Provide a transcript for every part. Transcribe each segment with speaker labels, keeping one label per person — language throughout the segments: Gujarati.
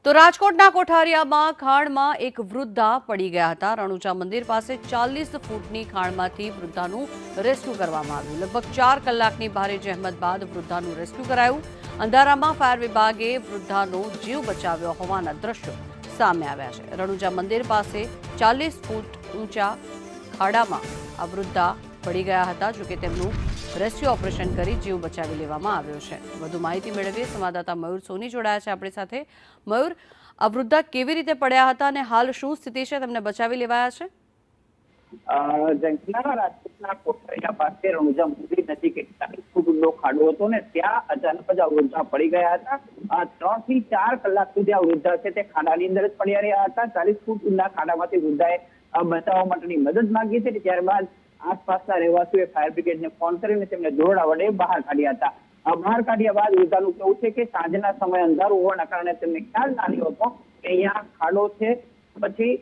Speaker 1: તો રાજકોટના કોઠારિયામાં ખાણમાં એક વૃદ્ધા પડી ગયા હતા। રણુજા મંદિર પાસે 40 ફૂટની ખાણમાંથી વૃદ્ધાનું રેસ્ક્યુ કરવામાં આવ્યું। લગભગ 4 કલાકની ભારે જહેમત બાદ વૃદ્ધાનું રેસ્ક્યુ કરાયું। અંધારામાં ફાયર વિભાગે વૃદ્ધાનો જીવ બચાવ્યો હોવાના દ્રશ્યો સામે આવ્યા છે। રણુજા મંદિર પાસે 40 ફૂટ ઊંચા ખાડામાં આ વૃદ્ધા પડી ગયા હતા, જોકે તેમનું રેસ્ક્યુ ઓપરેશન કરી જીવ બચાવી લેવામાં આવ્યો છે। વધુ માહિતી મેળવીએ સંવાદદાતા મયુર સોની જોડાયા છે આપણી સાથે। મયુર, આ વૃદ્ધા કેવી રીતે પડ્યા હતા અને હાલ શું સ્થિતિ છે, તેમને બચાવી લેવાયા છે?
Speaker 2: રાજકોટના કોઠારિયા પાસે રણુજા મંદિર નજીક 40 ફૂટ ઊંડો ખાડો હતો ને ત્યાં અચાનક જ આ વૃદ્ધા પડી ગયા હતા। 3 થી 4 કલાક સુધી આ વૃદ્ધા છે તે ખાડાની અંદર જ પડ્યા રહ્યા હતા। 40 ફૂટ ઊંડા ખાડામાંથી વૃદ્ધાએ બચાવવા માટેની મદદ માંગી હતી। ત્યારબાદ આસપાસના રહેવાસીઓએ ફાયર બ્રિગેડને ફોન કરીને તેમને દોરડા વડે બહાર કાઢ્યા હતા। બહાર કાઢ્યા બાદ વૃદ્ધાનું કહેવું છે કે સાંજના સમયે અંધારું હોવાના કારણે તેમને ખ્યાલ ના આવ્યો હતો કે અહીંયા ખાડો છે, પછી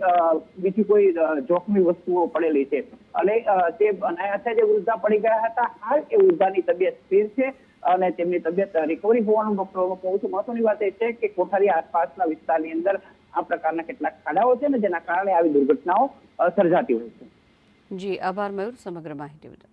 Speaker 2: બીજી કોઈ જોખમી વસ્તુઓ પડેલી છે અને તે અનાયાસે જે વૃદ્ધા પડી ગયા હતા। હાલ એ વૃદ્ધાની તબિયત સ્થિર છે અને તેમની તબિયત રિકવરી હોવાનું ડોક્ટરોનું કહેવું છે। મહત્વની વાત એ છે કે કોઠારી આસપાસના વિસ્તારની અંદર આ પ્રકારના કેટલાક ખાડાઓ છે ને જેના કારણે આવી દુર્ઘટનાઓ સર્જાતી હોય છે।
Speaker 1: જી આભાર મયુર, સમગ્ર માહિતી બદલ।